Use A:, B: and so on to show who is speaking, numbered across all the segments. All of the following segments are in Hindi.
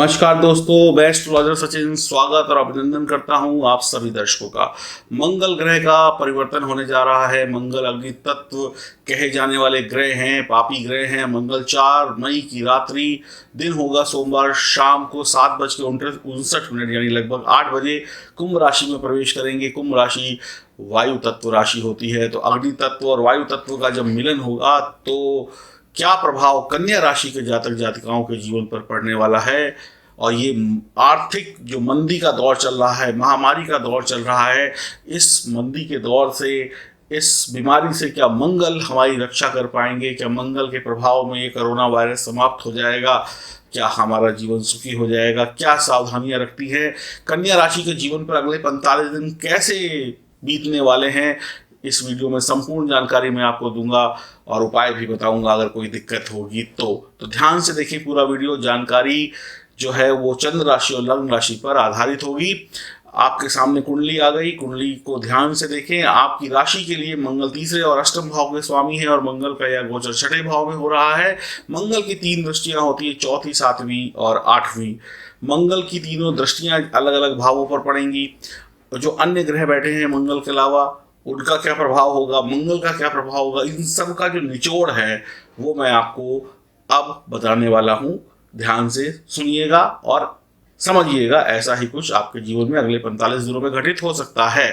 A: नमस्कार दोस्तों, मैं एस्ट्रोलॉजर सचिन स्वागत और अभिनंदन करता हूं आप सभी दर्शकों का। मंगल ग्रह का परिवर्तन होने जा रहा है। मंगल अग्नि तत्व कहे जाने वाले ग्रह हैं, पापी ग्रह हैं। मंगल 4 मई की रात्रि, दिन होगा सोमवार, शाम को 7:59 यानी लगभग 8 बजे कुंभ राशि में प्रवेश करेंगे। कुंभ राशि वायु तत्व राशि होती है, तो अग्नि तत्व और वायु तत्व का जब मिलन होगा तो क्या प्रभाव कन्या राशि के जातक जातिकाओं के जीवन पर पड़ने वाला है। और ये आर्थिक जो मंदी का दौर चल रहा है, महामारी का दौर चल रहा है, इस मंदी के दौर से, इस बीमारी से क्या मंगल हमारी रक्षा कर पाएंगे? क्या मंगल के प्रभाव में ये कोरोना वायरस समाप्त हो जाएगा? क्या हमारा जीवन सुखी हो जाएगा? क्या सावधानियां रखती है कन्या राशि के जीवन पर? अगले 45 दिन कैसे बीतने वाले हैं, इस वीडियो में संपूर्ण जानकारी मैं आपको दूंगा और उपाय भी बताऊंगा अगर कोई दिक्कत होगी तो ध्यान से देखिए पूरा वीडियो। जानकारी जो है वो चंद्र राशि और लग्न राशि पर आधारित होगी। आपके सामने कुंडली आ गई, कुंडली को ध्यान से देखें। आपकी राशि के लिए मंगल तीसरे और अष्टम भाव के स्वामी है और मंगल का यह गोचर छठे भाव में हो रहा है। मंगल की 3 दृष्टियां होती है, चौथी, 7वीं और 8वीं। मंगल की तीनों दृष्टियां अलग अलग भावों पर पड़ेंगी। जो अन्य ग्रह बैठे हैं मंगल के अलावा, उनका क्या प्रभाव होगा, मंगल का क्या प्रभाव होगा, इन सब का जो निचोड़ है वो मैं आपको अब बताने वाला हूं। ध्यान से सुनिएगा और समझिएगा। ऐसा ही कुछ आपके जीवन में अगले 45 दिनों में घटित हो सकता है।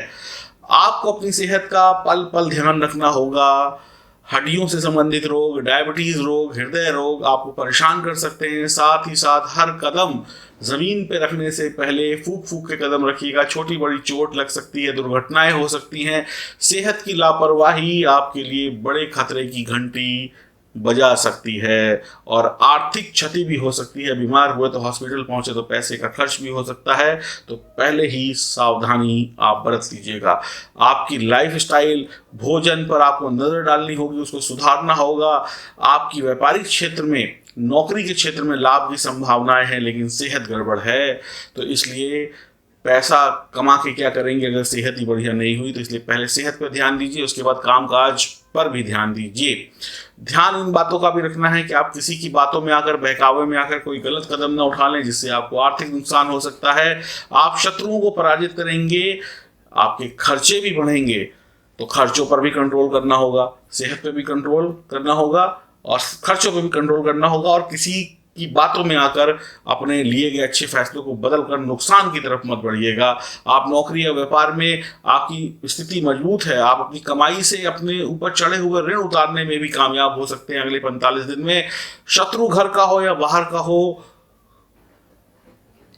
A: आपको अपनी सेहत का पल पल ध्यान रखना होगा। हड्डियों से संबंधित रोग, डायबिटीज रोग, हृदय रोग आपको परेशान कर सकते हैं। साथ ही साथ हर कदम जमीन पे रखने से पहले फूक फूक के कदम रखिएगा। छोटी बड़ी चोट लग सकती है, दुर्घटनाएं हो सकती हैं। सेहत की लापरवाही आपके लिए बड़े खतरे की घंटी बजा सकती है और आर्थिक क्षति भी हो सकती है। बीमार हुए तो हॉस्पिटल पहुंचे तो पैसे का खर्च भी हो सकता है, तो पहले ही सावधानी आप बरत लीजिएगा। आपकी लाइफ स्टाइल, भोजन पर आपको नजर डालनी होगी, उसको सुधारना होगा। आपकी व्यापारिक क्षेत्र में, नौकरी के क्षेत्र में लाभ की संभावनाएं हैं, लेकिन सेहत गड़बड़ है, तो इसलिए पैसा कमा के क्या करेंगे अगर सेहत ही बढ़िया नहीं हुई। तो इसलिए पहले सेहत पर ध्यान दीजिए, उसके बाद कामकाज पर भी ध्यान दीजिए। ध्यान इन बातों का भी रखना है कि आप किसी की बातों में आकर, बहकावे में आकर कोई गलत कदम न उठा लें जिससे आपको आर्थिक नुकसान हो सकता है। आप शत्रुओं को पराजित करेंगे, आपके खर्चे भी बढ़ेंगे, तो खर्चों पर भी कंट्रोल करना होगा, सेहत पे भी कंट्रोल करना होगा और खर्चों पे भी कंट्रोल करना होगा। और किसी की बातों में आकर अपने लिए गए अच्छे फैसलों को बदलकर नुकसान की तरफ मत बढ़िएगा। आप नौकरी या व्यापार में, आपकी स्थिति मजबूत है, आप अपनी कमाई से अपने ऊपर चढ़े हुए ऋण उतारने में भी कामयाब हो सकते हैं अगले 45 दिन में। शत्रु घर का हो या बाहर का हो,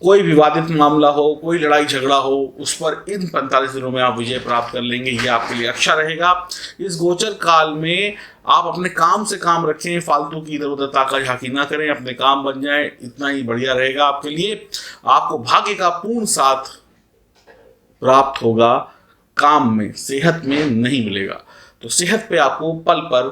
A: कोई विवादित मामला हो, कोई लड़ाई झगड़ा हो, उस पर इन 45 दिनों में आप विजय प्राप्त कर लेंगे। ये आपके लिए अच्छा रहेगा। इस गोचर काल में आप अपने काम से काम रखें, फालतू की इधर उधर ताका झाकी ना करें, अपने काम बन जाए, इतना ही बढ़िया रहेगा आपके लिए। आपको भाग्य का पूर्ण साथ प्राप्त होगा, काम में, सेहत में नहीं मिलेगा, तो सेहत पे आपको पल पर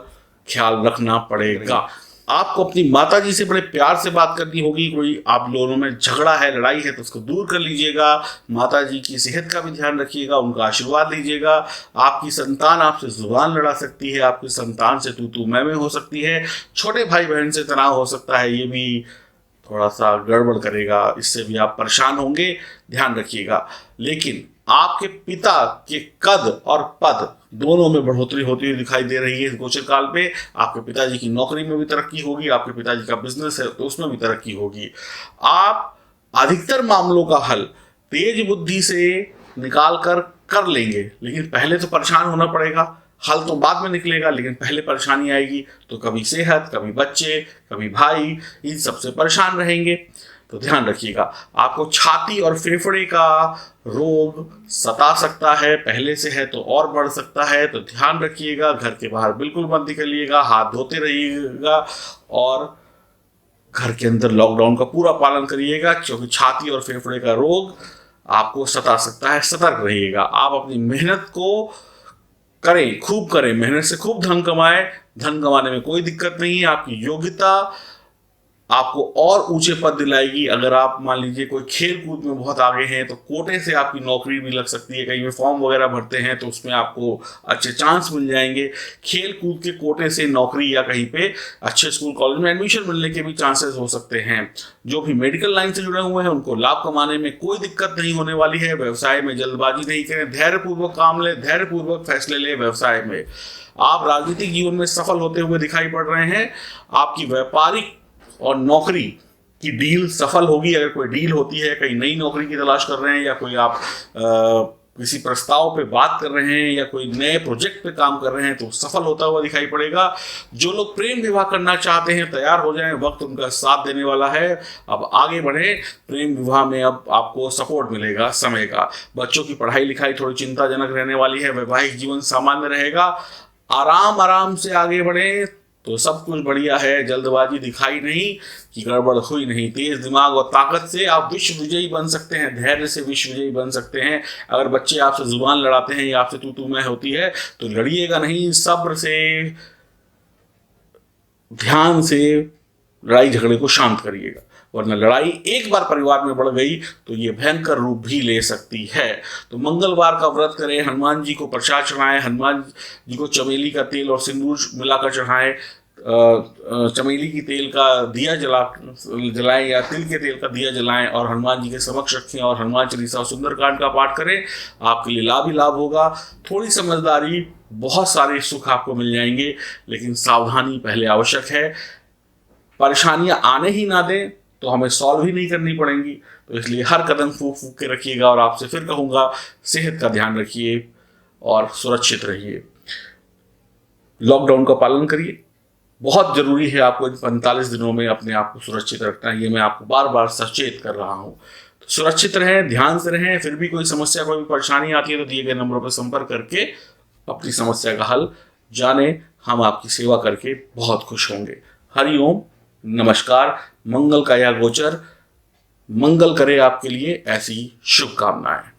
A: ख्याल रखना पड़ेगा। आपको अपनी माता जी से बड़े प्यार से बात करनी होगी। कोई आप दोनों में झगड़ा है, लड़ाई है, तो उसको दूर कर लीजिएगा। माता जी की सेहत का भी ध्यान रखिएगा, उनका आशीर्वाद लीजिएगा। आपकी संतान आपसे जुबान लड़ा सकती है, आपकी संतान से तू मैं हो सकती है। छोटे भाई बहन से तनाव हो सकता है, ये भी थोड़ा सा गड़बड़ करेगा, इससे भी आप परेशान होंगे, ध्यान रखिएगा। लेकिन आपके पिता के कद और पद दोनों में बढ़ोतरी होती हुई दिखाई दे रही है इस गोचर काल पे। आपके पिताजी की नौकरी में भी तरक्की होगी, आपके पिताजी का बिजनेस है तो उसमें भी तरक्की होगी। आप अधिकतर मामलों का हल तेज बुद्धि से निकाल कर लेंगे, लेकिन पहले तो परेशान होना पड़ेगा। हल तो बाद में निकलेगा, लेकिन पहले परेशानी आएगी, तो कभी सेहत, कभी बच्चे, कभी भाई, इन सबसे परेशान रहेंगे, तो ध्यान रखिएगा। आपको छाती और फेफड़े का रोग सता सकता है, पहले से है तो और बढ़ सकता है, तो ध्यान रखिएगा। घर के बाहर बिल्कुल मत निकलिएगा, हाथ धोते रहिएगा और घर के अंदर लॉकडाउन का पूरा पालन करिएगा, क्योंकि छाती और फेफड़े का रोग आपको सता सकता है। सतर्क रहिएगा। आप अपनी मेहनत को करें, खूब करें, मेहनत से खूब धन कमाएं। धन कमाने में कोई दिक्कत नहीं है। आपकी योग्यता आपको और ऊंचे पद दिलाएगी। अगर आप मान लीजिए कोई खेल कूद में बहुत आगे हैं तो कोटे से आपकी नौकरी भी लग सकती है। कहीं में फॉर्म वगैरह भरते हैं तो उसमें आपको अच्छे चांस मिल जाएंगे। खेल कूद के कोटे से नौकरी या कहीं पे अच्छे स्कूल कॉलेज में एडमिशन मिलने के भी चांसेस हो सकते हैं। जो भी मेडिकल लाइन से जुड़े हुए हैं उनको लाभ कमाने में कोई दिक्कत नहीं होने वाली है। व्यवसाय में जल्दबाजी नहीं करें, धैर्यपूर्वक काम लें, धैर्यपूर्वक फैसले लें। व्यवसाय में आप राजनीतिक जीवन में सफल होते हुए दिखाई पड़ रहे हैं। आपकी व्यापारिक और नौकरी की डील सफल होगी। अगर कोई डील होती है, कहीं नई नौकरी की तलाश कर रहे हैं या कोई आप किसी प्रस्ताव पे बात कर रहे हैं या कोई नए प्रोजेक्ट पे काम कर रहे हैं तो सफल होता हुआ दिखाई पड़ेगा। जो लोग प्रेम विवाह करना चाहते हैं तैयार हो जाएं, वक्त उनका साथ देने वाला है। अब आगे बढ़े, प्रेम विवाह में अब आपको सपोर्ट मिलेगा समय का। बच्चों की पढ़ाई लिखाई थोड़ी चिंताजनक रहने वाली है। वैवाहिक जीवन सामान्य रहेगा। आराम आराम से आगे बढ़े तो सब कुछ बढ़िया है। जल्दबाजी दिखाई नहीं कि गड़बड़ हुई नहीं। तेज दिमाग और ताकत से आप विश्व विजयी बन सकते हैं। धैर्य से विश्व विजयी बन सकते हैं। अगर बच्चे आपसे जुबान लड़ाते हैं या आपसे तू मैं होती है तो लड़िएगा नहीं, सब्र से, ध्यान से लड़ाई झगड़े को शांत करिएगा, वरना लड़ाई एक बार परिवार में बढ़ गई तो ये भयंकर रूप भी ले सकती है। तो मंगलवार का व्रत करें, हनुमान जी को प्रसाद चढ़ाएं, हनुमान जी को चमेली का तेल और सिंदूर मिलाकर चढ़ाएं, चमेली की तेल का दिया जलाएं या तिल के तेल का दिया जलाएं और हनुमान जी के समक्ष रखें और हनुमान चालीसा और सुंदरकांड का पाठ करें। आपके लिए लाभ ही लाभ होगा। थोड़ी समझदारी, बहुत सारे सुख आपको मिल जाएंगे, लेकिन सावधानी पहले आवश्यक है। परेशानियां आने ही ना दें तो हमें सॉल्व ही नहीं करनी पड़ेंगी। तो इसलिए हर कदम फूंक फूंक के रखिएगा। और आपसे फिर कहूँगा, सेहत का ध्यान रखिए और सुरक्षित रहिए। लॉकडाउन का पालन करिए। बहुत जरूरी है आपको इन 45 दिनों में अपने आप को सुरक्षित रखना। ये मैं आपको बार बार सचेत कर रहा हूँ। तो सुरक्षित रहें, ध्यान से रहें। फिर भी कोई समस्या, कोई परेशानी आती है तो दिए गए नंबरों पर संपर्क करके अपनी समस्या का हल जाने। हम आपकी सेवा करके बहुत खुश होंगे। हरिओम, नमस्कार। मंगल का यह गोचर मंगल करे आपके लिए, ऐसी शुभकामनाएं।